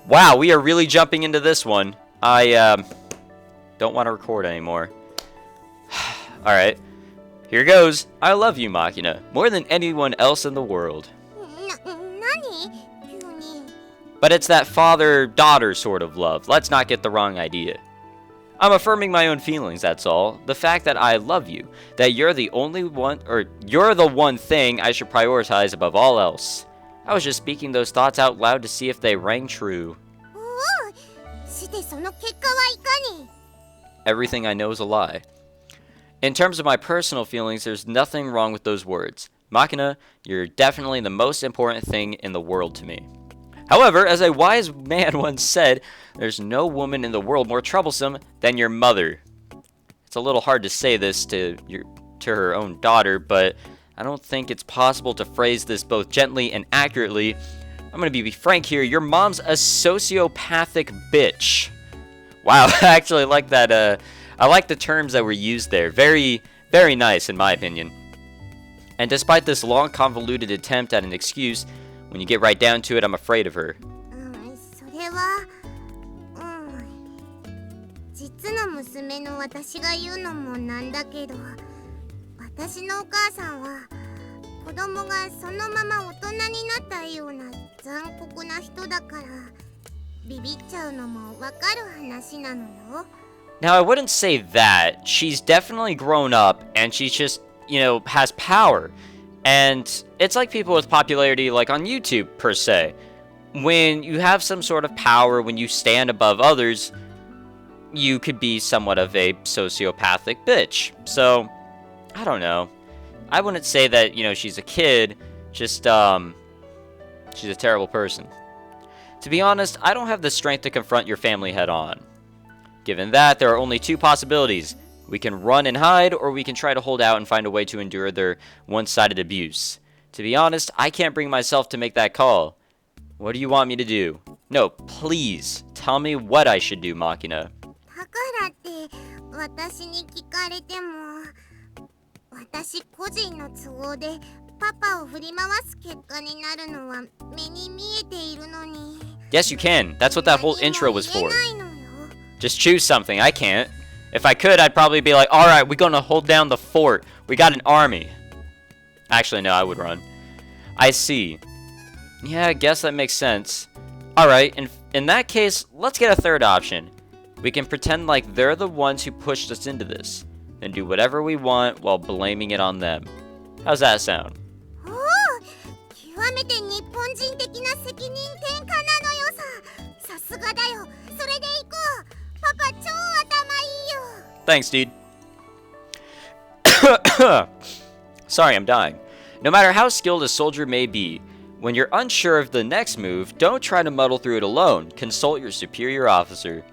Wow, we are really jumping into this one. I don't want to record anymore. Alright, here goes. I love you, Machina, more than anyone else in the world. But it's that father-daughter sort of love. Let's not get the wrong idea. I'm affirming my own feelings, that's all. The fact that I love you, that you're the only one, or you're the one thing I should prioritize above all else. I was just speaking those thoughts out loud to see if they rang true. Everything I know is a lie. In terms of my personal feelings, there's nothing wrong with those words. Machina, you're definitely the most important thing in the world to me. However, as a wise man once said, there's no woman in the world more troublesome than your mother. It's a little hard to say this to her own daughter, but I don't think it's possible to phrase this both gently and accurately. I'm gonna be frank here, your mom's a sociopathic bitch. Wow, I actually like that, I like the terms that were used there. Very, very nice in my opinion. And despite this long convoluted attempt at an excuse, when you get right down to it, I'm afraid of her. Now, I wouldn't say that. She's definitely grown up, and she's just, has power. And it's like people with popularity, like on YouTube, per se. When you have some sort of power, when you stand above others, you could be somewhat of a sociopathic bitch. So, I don't know. I wouldn't say that, she's a kid, just, she's a terrible person. To be honest, I don't have the strength to confront your family head on. Given that, there are only two possibilities. We can run and hide, or we can try to hold out and find a way to endure their one-sided abuse. To be honest, I can't bring myself to make that call. What do you want me to do? No, please, tell me what I should do, Machina. Yes, you can. That's what that whole intro was for. Just choose something. I can't. If I could, I'd probably be like, alright, we're gonna hold down the fort. We got an army. Actually, no, I would run. I see. Yeah, I guess that makes sense. Alright, in that case, let's get a third option. We can pretend like they're the ones who pushed us into this, and do whatever we want while blaming it on them. How's that sound? Thanks, dude. Sorry, I'm dying. No matter how skilled a soldier may be, when you're unsure of the next move, don't try to muddle through it alone. Consult your superior officer.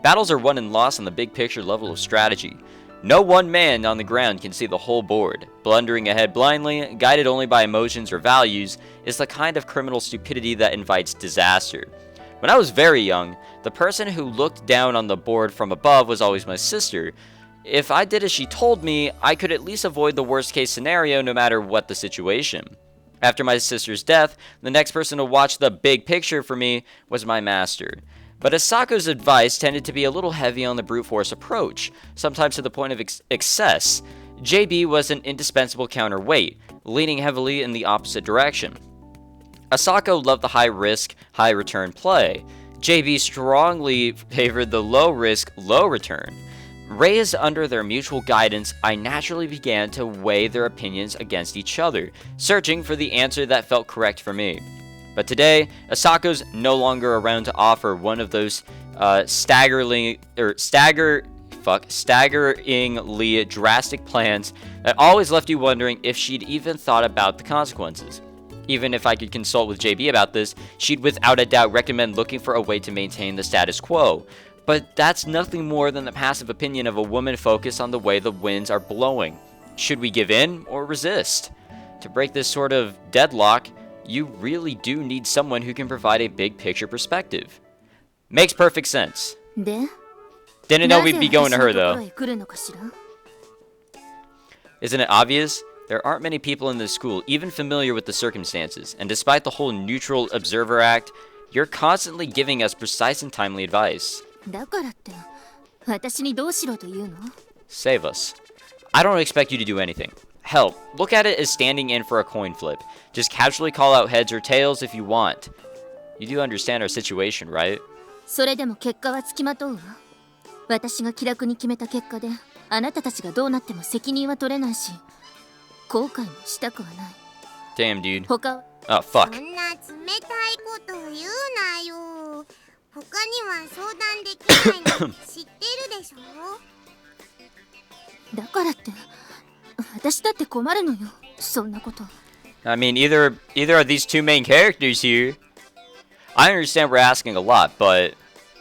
Battles are won and lost on the big picture level of strategy. No one man on the ground can see the whole board. Blundering ahead blindly, guided only by emotions or values, is the kind of criminal stupidity that invites disaster. When I was very young, the person who looked down on the board from above was always my sister. If I did as she told me, I could at least avoid the worst case scenario no matter what the situation. After my sister's death, the next person to watch the big picture for me was my master. But Asako's advice tended to be a little heavy on the brute force approach, sometimes to the point of excess. JB was an indispensable counterweight, leaning heavily in the opposite direction. Asako loved the high-risk, high-return play. JB strongly favored the low-risk, low-return. Raised under their mutual guidance, I naturally began to weigh their opinions against each other, searching for the answer that felt correct for me. But today, Asako's no longer around to offer one of those staggeringly drastic plans that always left you wondering if she'd even thought about the consequences. Even if I could consult with JB about this, she'd without a doubt recommend looking for a way to maintain the status quo. But that's nothing more than the passive opinion of a woman focused on the way the winds are blowing. Should we give in or resist? To break this sort of deadlock, you really do need someone who can provide a big picture perspective. Makes perfect sense. Didn't know we'd be going to her though. Isn't it obvious? There aren't many people in this school even familiar with the circumstances, and despite the whole neutral observer act, You're constantly giving us precise and timely advice. だからって私にどうしろというの？ Save us. I don't expect you to do anything. Hell, look at it as standing in for a coin flip. Just casually call out heads or tails if you want. You do understand our situation, right? それでも結果はつきまとうわ。私が気楽に決めた結果で、あなたたちがどうなっても責任は取れないし、後悔もしたくはない。Damn, dude. 他は Oh, fuck. そんな冷たいこと言うなよ。他には相談できないの知ってるでしょ？だからって私だって困るのよ、そんなこと。 I mean, either of these two main characters here. I understand we're asking a lot, but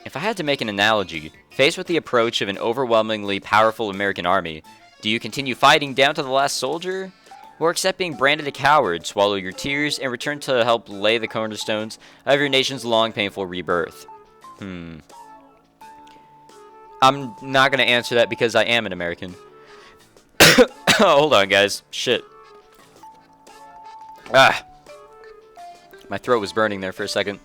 if I had to make an analogy, faced with the approach of an overwhelmingly powerful American army, do you continue fighting down to the last soldier? Or accept being branded a coward, swallow your tears, and return to help lay the cornerstones of your nation's long, painful rebirth? I'm not gonna answer that because I am an American. Hold on, guys. Shit. My throat was burning there for a second.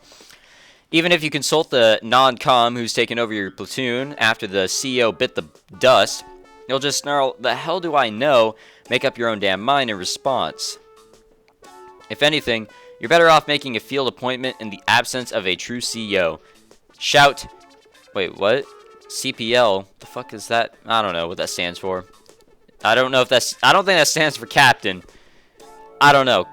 Even if you consult the non-com who's taken over your platoon after the CEO bit the dust, you'll just snarl, "The hell do I know?" Make up your own damn mind in response. If anything, you're better off making a field appointment in the absence of a true CEO. Shout. Wait, what? CPL? The fuck is that? I don't know what that stands for. I don't think that stands for captain. I don't know.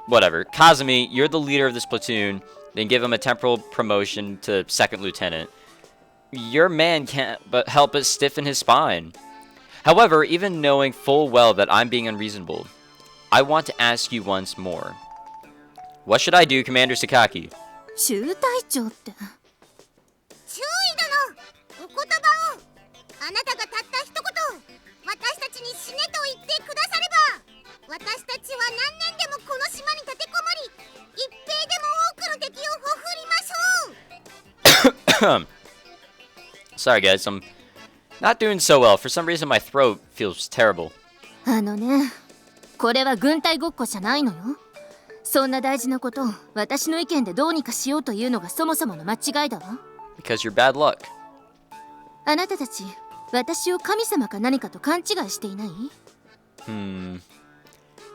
Whatever. Kazumi, you're the leader of this platoon. Then give him a temporal promotion to second lieutenant. Your man can't help but stiffen his spine. However, even knowing full well that I'm being unreasonable, I want to ask you once more. What should I do, Commander Sakaki? 中隊長って。注意殿、お言葉を。あなたがたった一言、私たちに死ねと言ってくだされば、私たちは何年でもこの島に立てこもり、一兵でも多くの敵をほふりましょう。Sorry, guys. I'm not doing so well. For some reason, my throat feels terrible. あのね、これは軍隊ごっこじゃないのよ。そんな大事なことを私の意見でどうにかしようというのがそもそもの間違いだわ。Because you're bad luck. あなたたち、私を神様か何かと勘違いしていない？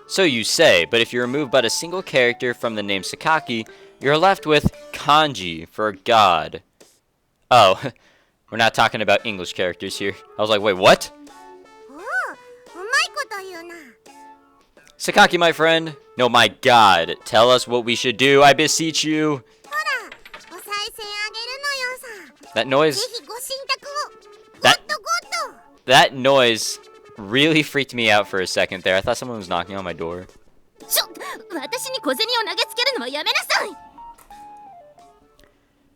So you say, but if you remove but a single character from the name Sakaki, you're left with kanji for god. Oh, we're not talking about English characters here. I was like, wait, what? おお、うまいこと言うな。Sakaki, my friend. No, my god. Tell us what we should do, I beseech you. ほら、お賽銭あげるのよさ。 That noise... ぜひご神託を。ゴッドゴッド。 That noise really freaked me out for a second there. I thought someone was knocking on my door. 私に小銭を投げつけるのはやめなさい。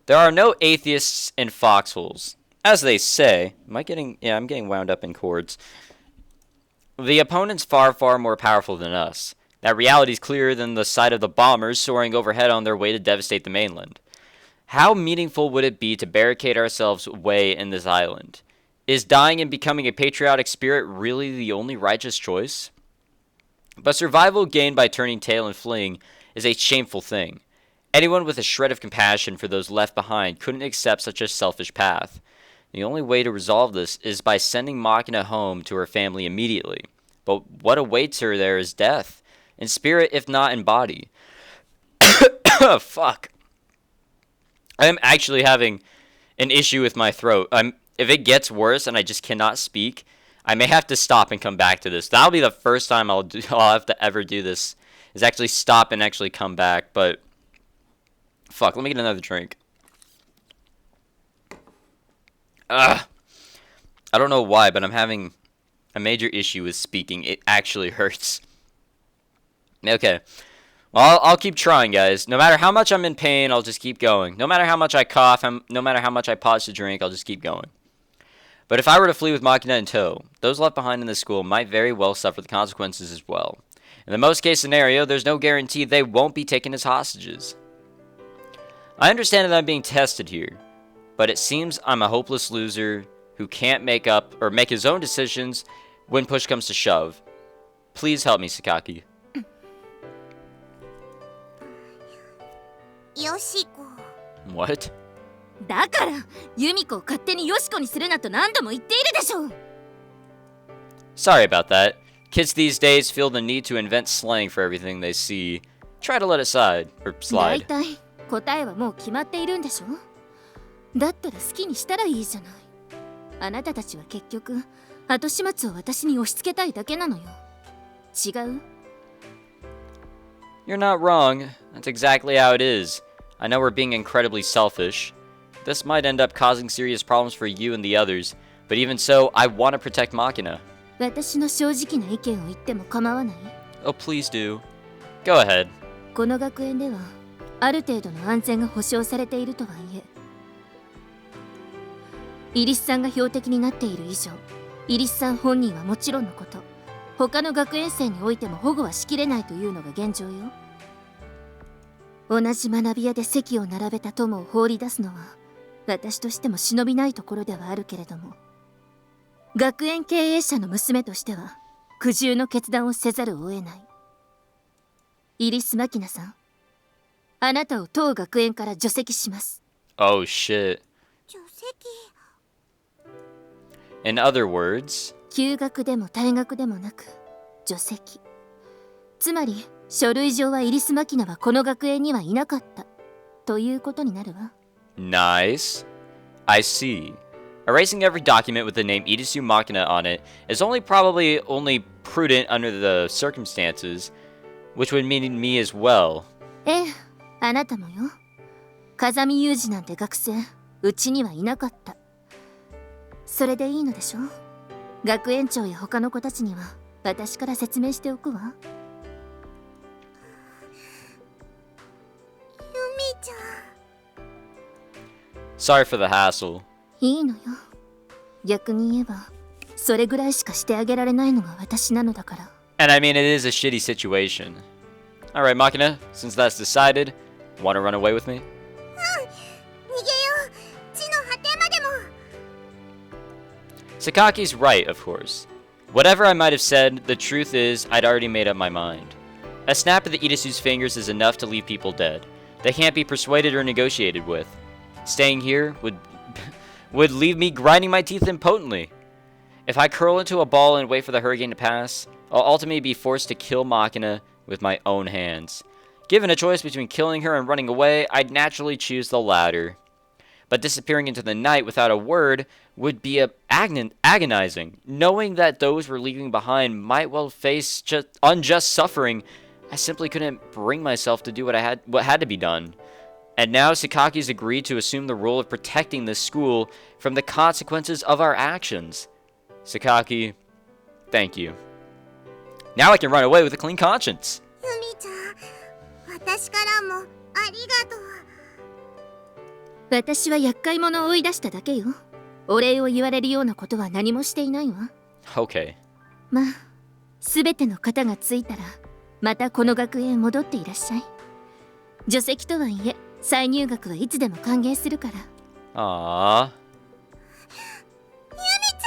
There are no atheists in foxholes. As they say, I'm getting wound up in chords. The opponent's far, far more powerful than us. That reality is clearer than the sight of the bombers soaring overhead on their way to devastate the mainland. How meaningful would it be to barricade ourselves away in this island? Is dying and becoming a patriotic spirit really the only righteous choice? But survival gained by turning tail and fleeing is a shameful thing. Anyone with a shred of compassion for those left behind couldn't accept such a selfish path. The only way to resolve this is by sending Machina home to her family immediately. But what awaits her there is death, in spirit if not in body. Fuck. I am actually having an issue with my throat. If it gets worse and I just cannot speak, I may have to stop and come back to this. That'll be the first time I'll have to ever do this, is actually stop and actually come back. But fuck, let me get another drink. I don't know why, but I'm having a major issue with speaking. It actually hurts. Okay. Well, I'll keep trying, guys. No matter how much I'm in pain, I'll just keep going. No matter how much I cough, no matter how much I pause to drink, I'll just keep going. But if I were to flee with Machina in tow, those left behind in the school might very well suffer the consequences as well. In the most case scenario, there's no guarantee they won't be taken as hostages. I understand that I'm being tested here, but it seems I'm a hopeless loser who can't make his own decisions when push comes to shove. Please help me, Sakaki. よよしこ。 What? だからユミコを勝手にヨシコにするなと何度も言っているでしょう。 Sorry about that. Kids these days feel the need to invent slang for everything they see. Try to let it slide. だいたい答えはもう決まっているんでしょ。だったら好きにしたらいいじゃない。あなたたちは結局後始末を私に押し付けたいだけなのよ。違う？ You're not wrong. That's exactly how it is. I know we're being incredibly selfish. This might end up causing serious problems for you and the others, but even so, I want to protect Machina. 私の正直な意見を言っても構わない？ Oh, please do. Go ahead. この学園ではある程度の安全が保証されているとはいえ、イリスさんが標的になっている以上、イリスさん本人はもちろんのこと、他の学園生においても保護はしきれないというのが現状よ。同じ学び屋で席を並べた友を放り出すのは私としても忍びないところではあるけれども、学園経営者の娘としては苦渋の決断をせざるを得ない。イリス・マキナさん、あなたを当学園から除籍します。 Oh, shit. 除籍。 In other words... 休学でも退学でもなく除籍。つまり書類上はイリス・マキナはこの学園にはいなかったということになるわ。 Nice. I see. Erasing every document with the name Irisu Machina on it is probably only prudent under the circumstances, which would mean me as well. ええ、あなたもよ。風見雄二なんて学生、うちにはいなかった。それでいいのでしょ？学園長や他の子たちには私から説明しておくわ。ユミちゃん。 Sorry for the hassle. いいのよ。逆に言えばそれぐらいしかしてあげられないのが私なのだから。 And I mean, it is a shitty situation. Alright, Machina, since that's decided, want to run away with me? 逃げよう。地の果てまでも。 Sakaki's right, of course. Whatever I might have said, the truth is, I'd already made up my mind. A snap of the Irisu's fingers is enough to leave people dead. They can't be persuaded or negotiated with. Staying here would leave me grinding my teeth impotently. If I curl into a ball and wait for the hurricane to pass, I'll ultimately be forced to kill Machina with my own hands. Given a choice between killing her and running away, I'd naturally choose the latter. But disappearing into the night without a word would be agonizing. Knowing that those we're leaving behind might well face unjust suffering, I simply couldn't bring myself to do what had to be done. And now Sakaki's agreed to assume the role of protecting this school from the consequences of our actions. Sakaki, thank you. Now I can run away with a clean conscience. ユミちゃん、私からもありがとう。私は厄介者を追い出しただけよ。お礼を言われるようなことは何もしていないわ。 Okay. まあ、すべての方がついたらまたこの学園へ戻っていらっしゃい。除籍とはいえ再入学はいつでも歓迎するから。 Aww. ユミち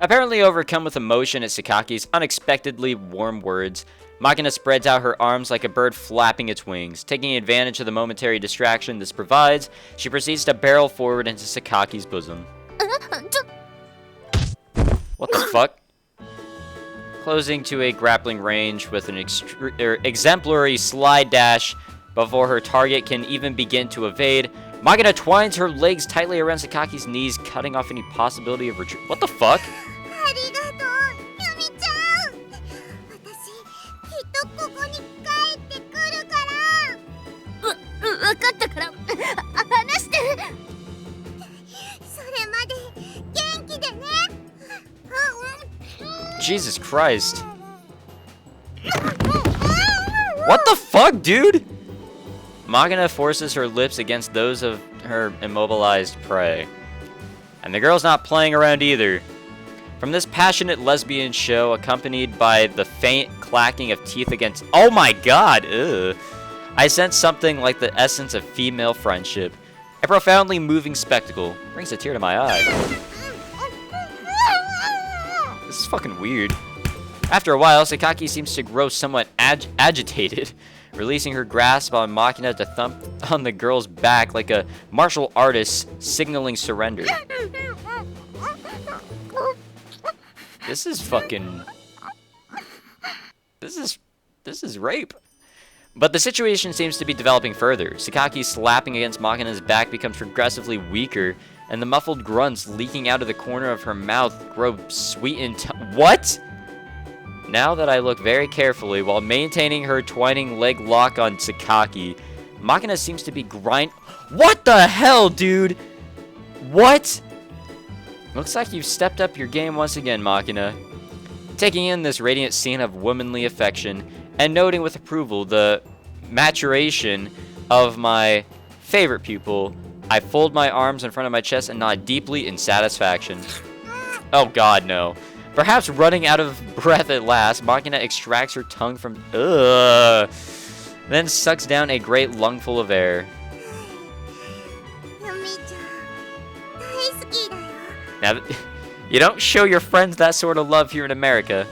ゃん。 Apparently overcome with emotion at Sakaki's unexpectedly warm words, Machina spreads out her arms like a bird flapping its wings. Taking advantage of the momentary distraction this provides, she proceeds to barrel forward into Sakaki's bosom. What the fuck? Closing to a grappling range with an exemplary slide dash before her target can even begin to evade, Machina twines her legs tightly around Sakaki's knees, cutting off any possibility of retreat. What the fuck? ありがとう、ユミちゃん。私、きっとここに帰ってくるから。わかったから話して。それまで元気でね。Jesus Christ. What the fuck, dude? Machina forces her lips against those of her immobilized prey. And the girl's not playing around either. From this passionate lesbian show, accompanied by the faint clacking of teeth against— oh my god! Ugh. I sense something like the essence of female friendship. A profoundly moving spectacle. Brings a tear to my eye. This is fucking weird. After a while, Sakaki seems to grow somewhat agitated. releasing her grasp on Machina to thump on the girl's back like a martial artist signaling surrender. This is fucking... This is rape. But the situation seems to be developing further. Sakaki's slapping against Machina's back becomes progressively weaker, and the muffled grunts leaking out of the corner of her mouth grow sweet and what? Now that I look very carefully while maintaining her twining leg lock on Sakaki, Machina seems to be What the hell, dude? What? Looks like you've stepped up your game once again, Machina. Taking in this radiant scene of womanly affection, and noting with approval the maturation of my favorite pupil, I fold my arms in front of my chest and nod deeply in satisfaction. Oh god, no. Perhaps running out of breath at last, Machina extracts her tongue from... then sucks down a great lungful of air. Now, you don't show your friends that sort of love here in America.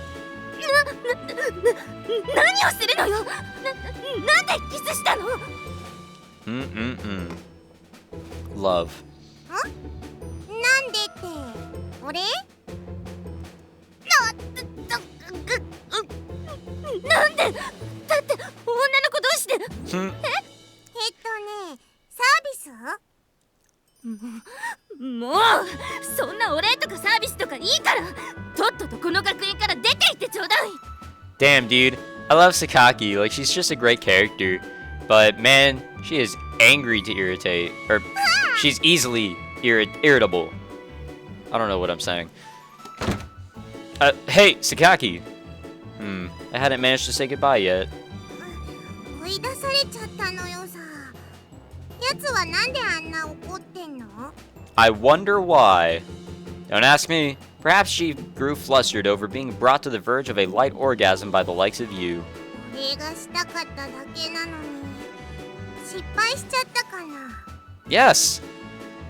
Love. Huh? Damn, dude. I love Sakaki. Like, she's just a great character. But, man, she is angry to irritate. Or, she's easily irritable. I don't know what I'm saying. Hey, Sakaki. I hadn't managed to say goodbye yet. I wonder why. Don't ask me. Perhaps she grew flustered over being brought to the verge of a light orgasm by the likes of you. Yes!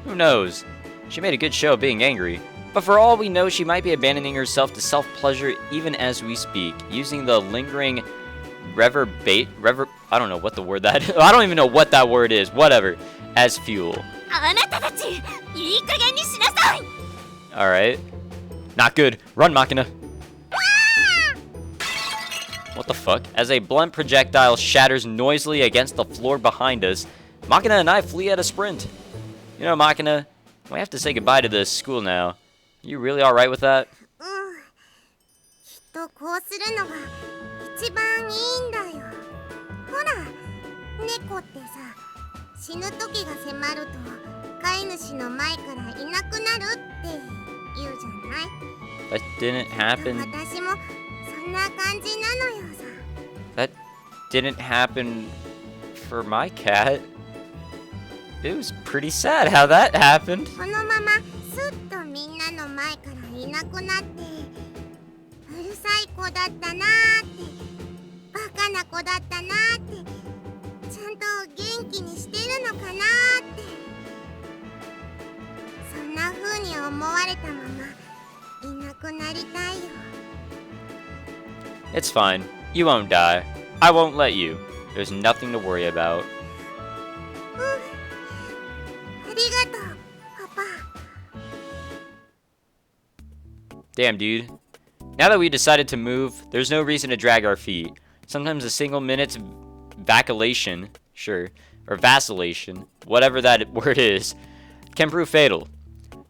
Who knows? She made a good show of being angry. But for all we know, she might be abandoning herself to self-pleasure even as we speak, using the lingering I don't know what the word that I don't even know what that word is, whatever, as fuel. Alright. Not good. Run, Machina. What the fuck? As a blunt projectile shatters noisily against the floor behind us, Machina and I flee at a sprint. You know, Machina, we have to say goodbye to this school now. You really alright with that? That didn't happen. That didn't happen for my cat. It was pretty sad how that happened. It's fine. You won't die. I won't let you. There's nothing to worry about. Damn, dude. Now that we decided to move, there's no reason to drag our feet. Sometimes a single minute's vacillation, sure, or vacillation, whatever that word is, can prove fatal.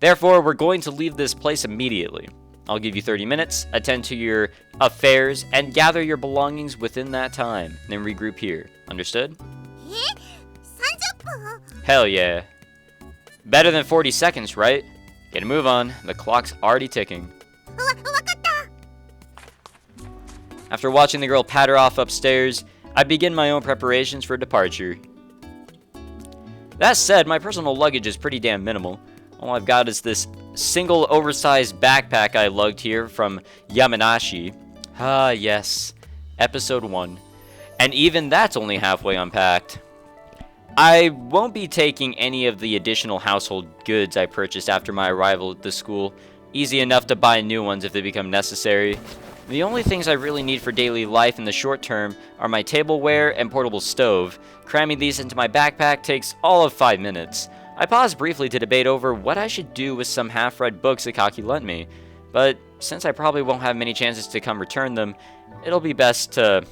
Therefore, we're going to leave this place immediately. I'll give you 30 minutes, attend to your affairs, and gather your belongings within that time, then regroup here. Understood? Hell yeah. Better than 40 seconds, right? Get a move on. The clock's already ticking. After watching the girl patter off upstairs, I begin my own preparations for departure. That said, my personal luggage is pretty damn minimal. All I've got is this single oversized backpack I lugged here from Yamanashi. Ah, yes. Episode 1. And even that's only halfway unpacked. I won't be taking any of the additional household goods I purchased after my arrival at the school. Easy enough to buy new ones if they become necessary. The only things I really need for daily life in the short term are my tableware and portable stove. Cramming these into my backpack takes all of 5 minutes. I paused briefly to debate over what I should do with some half-read books that Kaki lent me, but since I probably won't have many chances to come return them, it'll be best to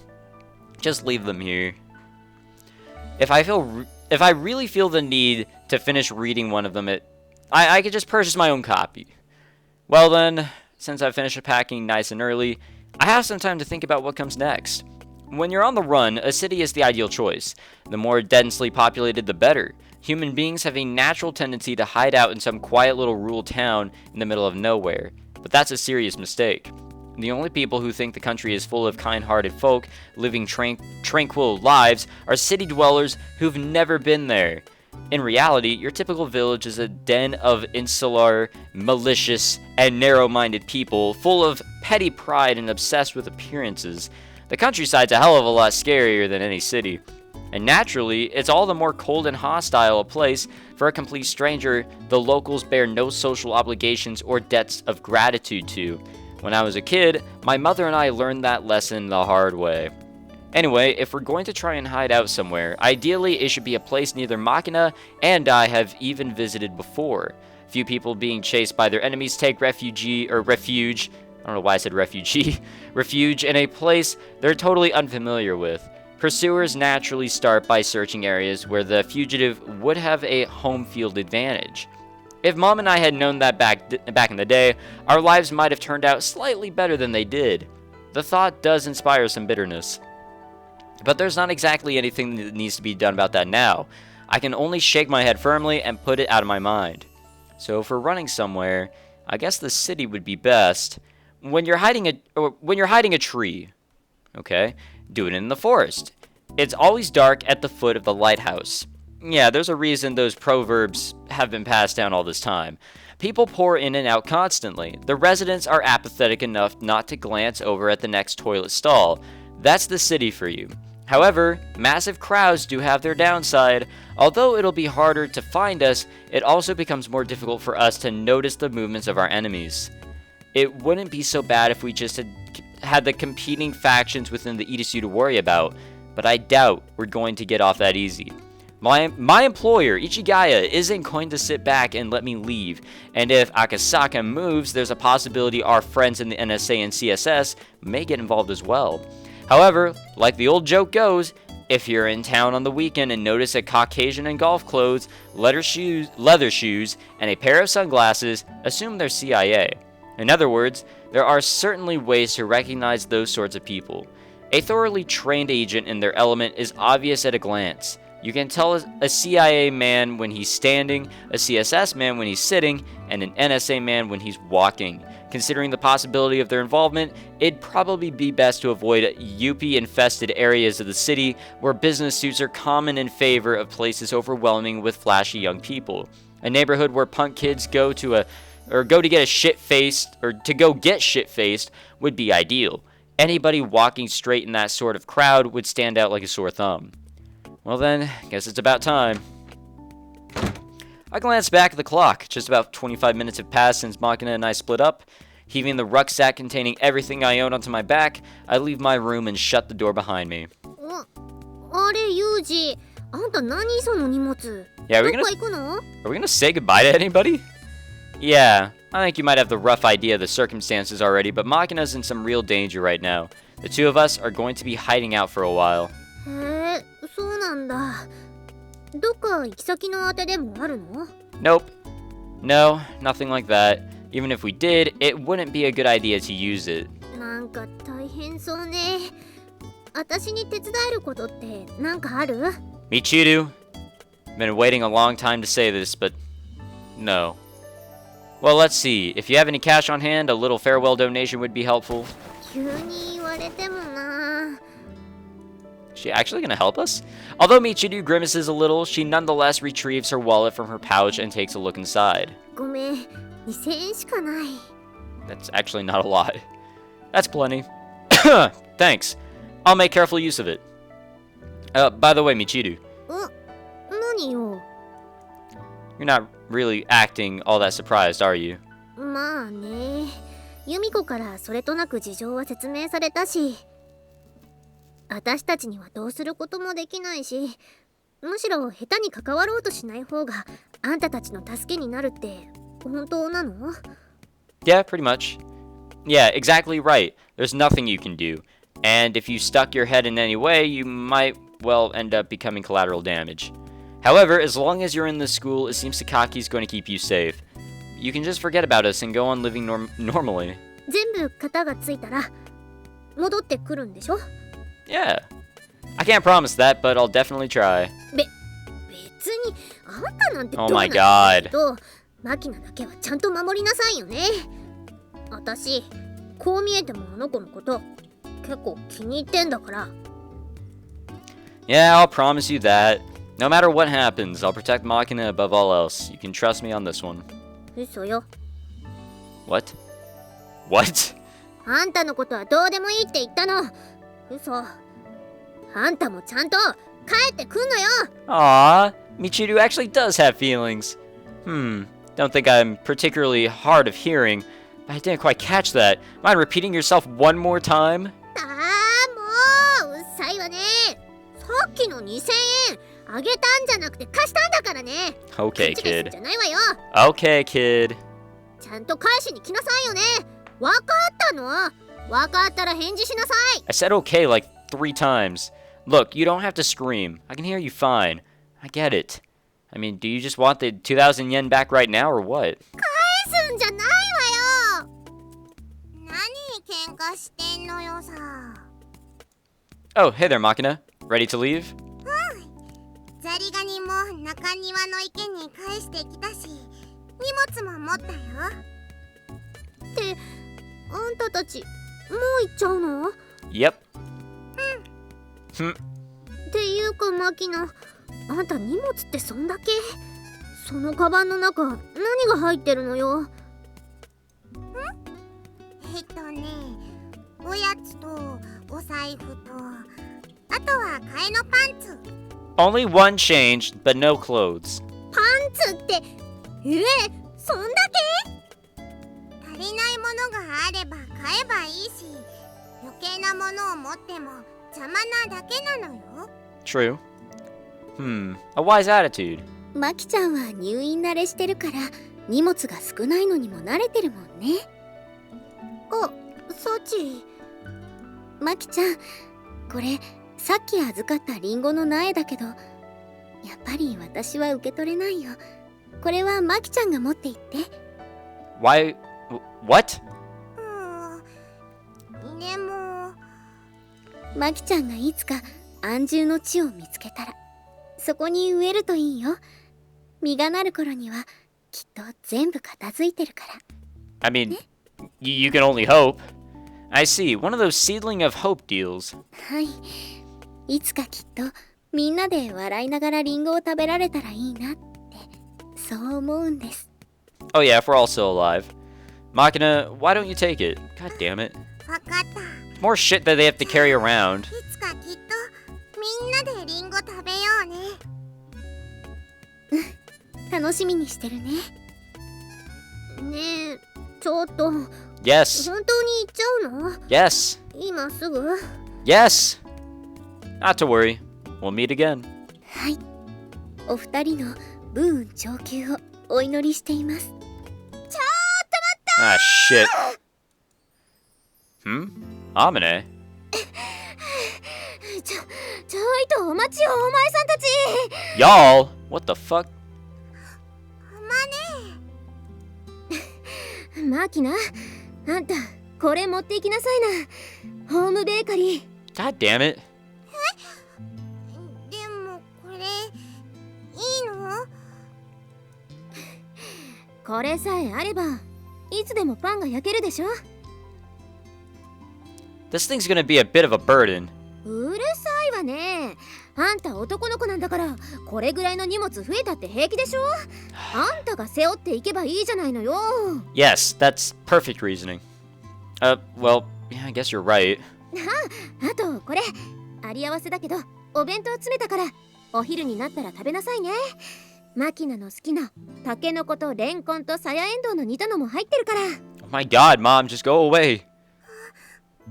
just leave them here. If I really feel the need to finish reading one of them, I could just purchase my own copy. Well then, since I've finished packing nice and early, I have some time to think about what comes next. When you're on the run, a city is the ideal choice. The more densely populated, the better. Human beings have a natural tendency to hide out in some quiet little rural town in the middle of nowhere, but that's a serious mistake. The only people who think the country is full of kind-hearted folk living tranquil lives are city dwellers who've never been there. In reality, your typical village is a den of insular, malicious, and narrow-minded people full of petty pride and obsessed with appearances. The countryside's a hell of a lot scarier than any city. And naturally, it's all the more cold and hostile a place for a complete stranger the locals bear no social obligations or debts of gratitude to. When I was a kid, my mother and I learned that lesson the hard way. Anyway, if we're going to try and hide out somewhere, ideally it should be a place neither Machina and I have even visited before. Few people being chased by their enemies take refuge, I don't know why I said refugee, refuge in a place they're totally unfamiliar with. Pursuers naturally start by searching areas where the fugitive would have a home field advantage. If Mom and I had known that back in the day, our lives might have turned out slightly better than they did. The thought does inspire some bitterness. But there's not exactly anything that needs to be done about that now. I can only shake my head firmly and put it out of my mind. So if we're running somewhere, I guess the city would be best. When you're hiding a tree, okay, do it in the forest. It's always dark at the foot of the lighthouse. Yeah, there's a reason those proverbs have been passed down all this time. People pour in and out constantly. The residents are apathetic enough not to glance over at the next toilet stall. That's the city for you. However, massive crowds do have their downside. Although it'll be harder to find us, it also becomes more difficult for us to notice the movements of our enemies. It wouldn't be so bad if we just had the competing factions within the Irisu to worry about, but I doubt we're going to get off that easy. My employer, Ichigaya, isn't going to sit back and let me leave, and if Akasaka moves, there's a possibility our friends in the NSA and CSS may get involved as well. However, like the old joke goes, if you're in town on the weekend and notice a Caucasian in golf clothes, leather shoes, and a pair of sunglasses, assume they're CIA. In other words, there are certainly ways to recognize those sorts of people. A thoroughly trained agent in their element is obvious at a glance. You can tell a CIA man when he's standing, a CSS man when he's sitting, and an NSA man when he's walking. Considering the possibility of their involvement, it'd probably be best to avoid Yuppie-infested areas of the city where business suits are common in favor of places overwhelming with flashy young people. A neighborhood where punk kids go to get shit-faced would be ideal. Anybody walking straight in that sort of crowd would stand out like a sore thumb. Well then, guess it's about time. I glanced back at the clock. Just about 25 minutes have passed since Machina and I split up. Heaving the rucksack containing everything I own onto my back, I leave my room and shut the door behind me. Yeah, are we gonna say goodbye to anybody? Yeah, I think you might have the rough idea of the circumstances already, but Machina's in some real danger right now. The two of us are going to be hiding out for a while. Nope. No, nothing like that. Even if we did, it wouldn't be a good idea to use it. Michiru, been waiting a long time to say this, but no. Well, let's see. If you have any cash on hand, a little farewell donation would be helpful. Is she actually gonna help us? Although Michiru grimaces a little, she nonetheless retrieves her wallet from her pouch and takes a look inside. That's actually not a lot. That's plenty. Thanks. I'll make careful use of it. By the way, Michiru. You're not really acting all that surprised, are you? 由美子からそれとなく事情は説明されたし、私たちにはどうすることもできないし、むしろ下手に関わろうとしない方があんたたちの助けになるって本当なの？ Yeah, pretty much. Yeah, exactly right. There's nothing you can do. And if you stuck your head in any way, you might, well, end up becoming collateral damage. However, as long as you're in this school, it seems Takaki's going to keep you safe. You can just forget about us and go on living normally. 全部型がついたら戻ってくるんでしょ？ Yeah. I can't promise that, but I'll definitely try. 別にあんたなんてど Oh うな my んだけ god. ど、マキナだけはちゃんと守りなさいよね。私こう見えてもあの子のこと結構気に入ってんだから。 Yeah, I'll promise you that. No matter what happens, I'll protect Machina above all else. You can trust me on this one. 嘘よ。 What? What? あんたのことはどうでもいいって言ったの。嘘。あんたもちゃんと帰ってくんのよ。 Aww, Michiru actually does have feelings. Don't think I'm particularly hard of hearing, but I didn't quite catch that. Mind repeating yourself one more time? もううっさいわね。さっきの2000円あげたんじゃなくて貸したんだからね。 Okay, 勘違いすん kid. じゃないわよ。 Okay, kid. ちゃんと返しに来なさいよね。わかったの？わかったら返事しなさい。 I said okay like 3 times. Look, you don't have to scream. I can hear you fine. I get it. I mean, do you just want the 2,000 yen back right now or what? 返すんじゃないわよ。何喧嘩してんのよさ。 Oh, hey there, Machina. Ready to leave? ザリガニも中庭の池に返してきたし、荷物も持ったよ。ってあんたたちもう行っちゃうの？ Yep. っていうかマキナ、あんた荷物ってそんだけ？そのカバンの中何が入ってるのよ？おやつとお財布と、あとは替えのパンツ。 Only one change, but no clothes. パンツってそんだけ？足りないものがあれば買えばいいし、余計なものを持っても邪魔なだけなのよ。 True. A wise attitude. マキちゃんは入院慣れしてるから荷物が少ないのにも慣れてるもんね。あ、サチ。マキちゃん、これさっき預かったリンゴの苗だけど、やっぱり私は受け取れないよ。これはマキちゃんが持って行って。 Why? What? でもマキちゃんがいつか安住の地を見つけたらそこに植えるといいよ。実がなる頃にはきっと全部片付いてるから。 I mean, you can only hope. I see. One of those seedling of hope deals. はい。いつかきっとみんなで笑いながらリンゴを食べられたらいいなってそう思うんです。 Oh yeah, if we're all still alive. Machina, why don't you take it? God damn it. わかった。 More shit that they have to carry around. いつかきっとみんなでリンゴ食べようね。楽しみにしてるね。ねえ、ちょっと Yes. 本当に行っちゃうの？ Yes. 今すぐ？ Yes. Not to worry. We'll meet again. はい。お二人の武運長久をお祈りしています。 Ah, shit. Amine? ちょいとお待ちよ、お前さんたち。 Y'all? What the fuck? マキナ、あんたこれ持っていきなさいな。ホームベーカリー。 God damn it. でもこれいいの？これさえあればいつでもパンが焼けるでしょ。 This thing's gonna be a bit of a burden. うるさいわね。あんた男の子なんだからこれぐらいの荷物増えたって平気でしょ。あんたが背負っていけばいいじゃないのよ。 Yes, that's perfect reasoning. Well, yeah, I guess you're right. あとこれあり合わせだけどお弁当詰めたからお昼になったら食べなさいね。マキナの好きなタケノコとレンコンとサヤエンドウの煮たのも入ってるから。my god, Mom, just go away.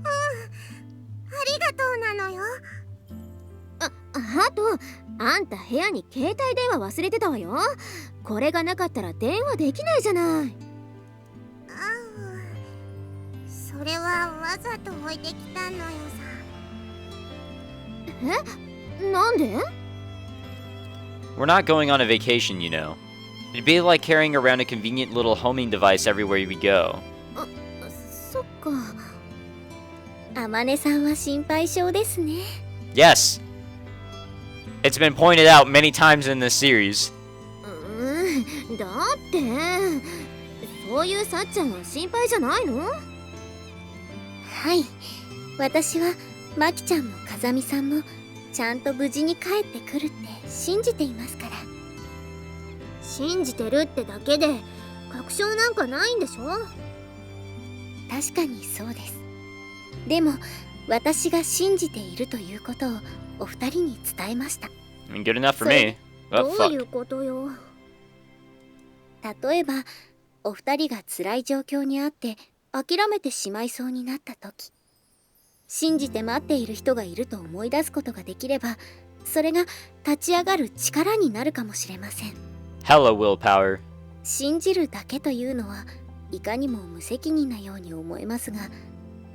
ありがとうなのよ。あと、あんた部屋に携帯電話忘れてたわよ。これがなかったら電話できないじゃない。それはわざと置いてきたのよさ。え？なんで？ We're not going on a vacation, you know. It'd be like carrying around a convenient little homing device everywhere we go. そっか。あまねさんは心配性ですね。Yes! It's been pointed out many times in this series. だってそういうさっちゃんは心配じゃないの？はい、私はまきちゃんも風見さんもちゃんと無事に帰ってくるって信じていますから。信じてるってだけで確証なんかないんでしょ？確かにそうです。でも私が信じているということをお二人に伝えました。I mean, good enough for me. どういうことよ？例えばお二人が辛い状況にあって諦めてしまいそうになった時、信じて待っている人がいると思い出すことができれば、それが立ち上がる力になるかもしれません。Hello, willpower. 信じるだけというのはいかにも無責任なように思えますが、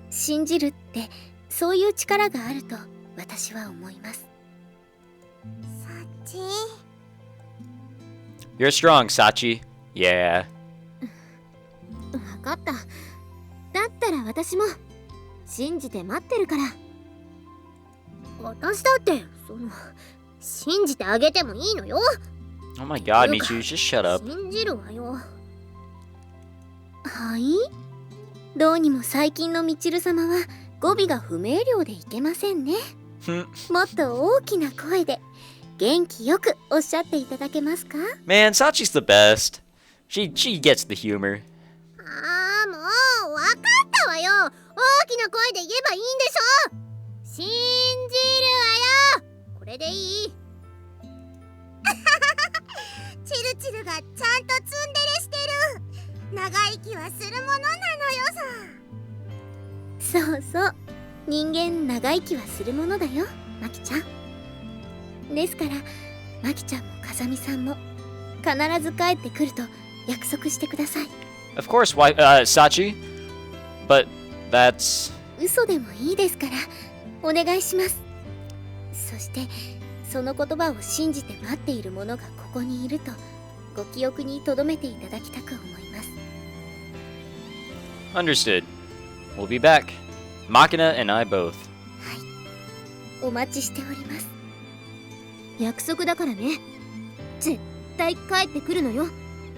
信じるってそういう力があると私は思います。サチ。You're strong, Sachi. Yeah. 分かった。だったら私も信じて待ってるから。私だって信じてあげてもいいのよ。Oh my god, Michu, just shut up. 信じるわよ。はい？どうにも最近のみちる様は語尾が不明瞭でいけませんね。もっと大きな声で元気よくおっしゃっていただけますか？ Man, Sachi's the best. She gets the humor. もうわかったわよ。大きな声で言えばいいんでしょ。信じるわよ。これでいい？チルチルがちゃんとツンデレしてる。長生きはするものなのよさ。そうそう、人間長生きはするものだよ、マキちゃん。ですからマキちゃんも風見さんも必ず帰ってくると約束してください。 Of course, Sachi. But that's... 嘘でもいいですからお願いします。そしてその言葉を信じて待っている者がここにいるとご記憶に留めていただきたく思います。 Understood. We'll be back. Machina and I both. はい、お待ちしております。約束だからね。絶対帰ってくるのよ。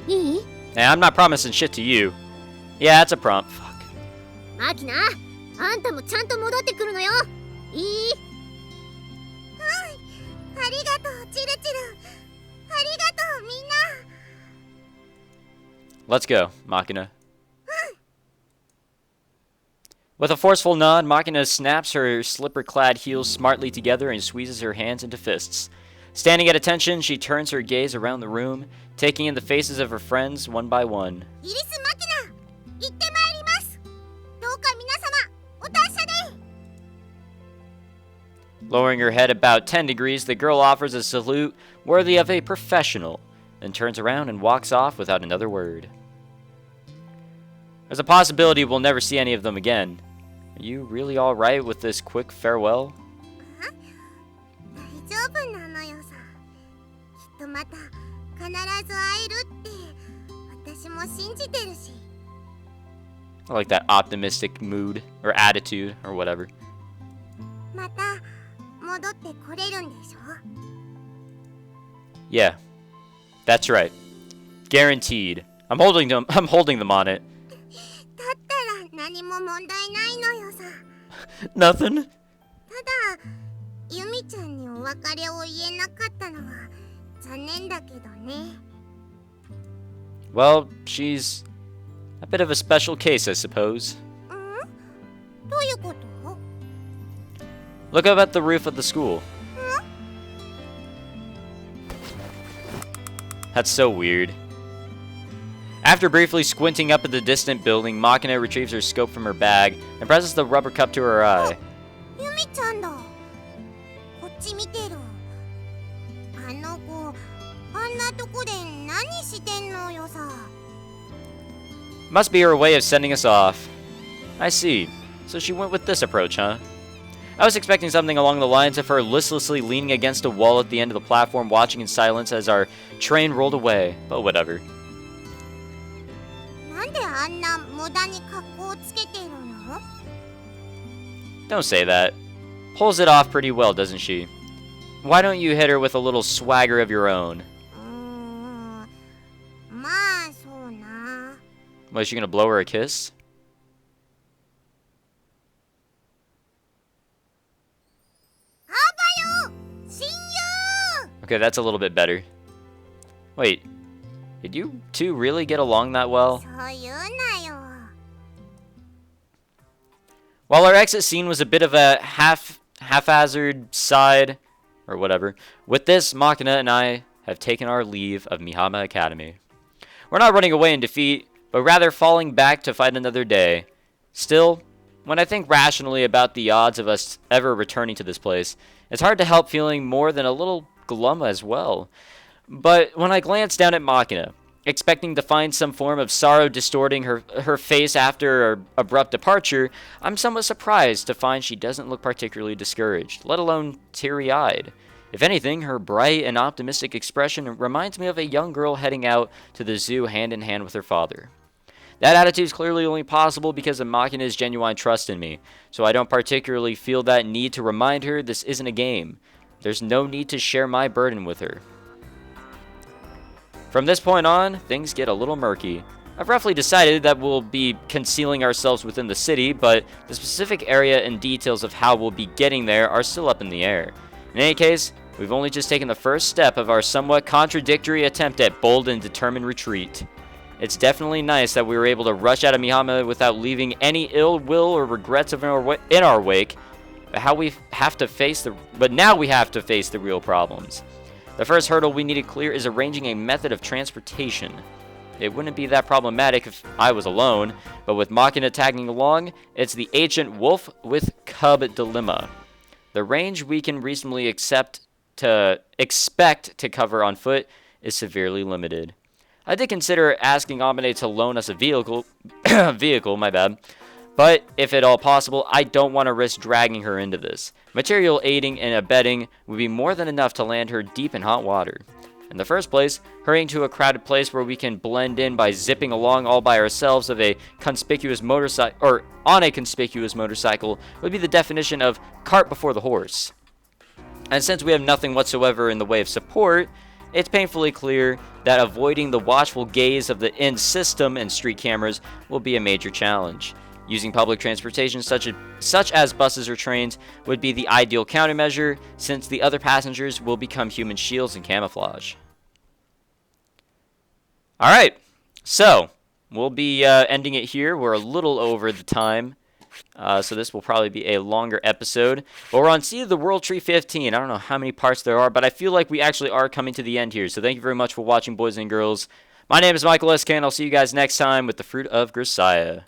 いい？ Hey, I'm not promising shit to you. Yeah, that's a prompt. Fuck. マキナ、あんたもちゃんと戻ってくるのよ。いい？はい、ありがとうチルチル。ありがとうみんな。 Let's go, Machina. With a forceful nod, Machina snaps her slipper-clad heels smartly together and squeezes her hands into fists. Standing at attention, she turns her gaze around the room, taking in the faces of her friends one by one. イリスマキナ、行ってまいります。どうか皆様、お達者で。 Lowering her head about 10 degrees, the girl offers a salute worthy of a professional, then turns around and walks off without another word. There's a possibility we'll never see any of them again. Are you really alright with this quick farewell? 大丈夫なのよさ。きっとまた必ず会えるって私も信じてるし。 I like that optimistic mood, or attitude, or whatever. また戻ってこれるんでしょ。 Yeah, that's right. Guaranteed. I'm holding them on it. だったら何も問題ないのよさ。 Nothing? ただユミちゃんにお別れを言えなかったのは残念だけどね。 Well, she's a bit of a special case, I suppose. どういうこと？ Look up at the roof of the school. That's so weird. After briefly squinting up at the distant building, Machina retrieves her scope from her bag and presses the rubber cup to her eye. ゆみちゃんだ。こっち見てる。あの子、あんなとこで何してんのよさ。Must be her way of sending us off. I see. So she went with this approach, huh? I was expecting something along the lines of her listlessly leaning against a wall at the end of the platform, watching in silence as our train rolled away, but whatever. なんであんな無駄に格好つけてるの？ Don't say that. Pulls it off pretty well, doesn't she? Why don't you hit her with a little swagger of your own? まあそうな。Was she gonna blow her a kiss? あばよ！親友！ Okay, that's a little bit better. Wait, did you two really get along that well? そう言うなよ。 While our exit scene was a bit of a haphazard side, or whatever, with this, Machina and I have taken our leave of Mihama Academy. We're not running away in defeat, but rather falling back to fight another day. Still, when I think rationally about the odds of us ever returning to this place, it's hard to help feeling more than a little glum as well. But when I glance down at Machina, expecting to find some form of sorrow distorting her face after her abrupt departure, I'm somewhat surprised to find she doesn't look particularly discouraged, let alone teary-eyed. If anything, her bright and optimistic expression reminds me of a young girl heading out to the zoo hand in hand with her father. That attitude is clearly only possible because of Machina's genuine trust in me, so I don't particularly feel that need to remind her this isn't a game. There's no need to share my burden with her. From this point on, things get a little murky. I've roughly decided that we'll be concealing ourselves within the city, but the specific area and details of how we'll be getting there are still up in the air. In any case, we've only just taken the first step of our somewhat contradictory attempt at bold and determined retreat. It's definitely nice that we were able to rush out of Mihama without leaving any ill will or regrets in our wake, but now we have to face the real problems. The first hurdle we need to clear is arranging a method of transportation. It wouldn't be that problematic if I was alone, but with Machina tagging along, it's the ancient wolf with cub dilemma. The range we can reasonably expect to cover on foot is severely limited. I did consider asking Amane to loan us a vehicle, my bad. But if at all possible, I don't want to risk dragging her into this. Material aiding and abetting would be more than enough to land her deep in hot water. In the first place, hurrying to a crowded place where we can blend in by zipping along all by ourselves on a conspicuous motorcycle would be the definition of cart before the horse. And since we have nothing whatsoever in the way of support, it's painfully clear that avoiding the watchful gaze of the inn system and street cameras will be a major challenge. Using public transportation such as buses or trains would be the ideal countermeasure, since the other passengers will become human shields and camouflage. Alright, so we'll be ending it here. We're a little over the time, so this will probably be a longer episode. But we're on Sea of the World Tree 15. I don't know how many parts there are, but I feel like we actually are coming to the end here. So thank you very much for watching, boys and girls. My name is Michael SK, and I'll see you guys next time with the Fruit of Grisaia.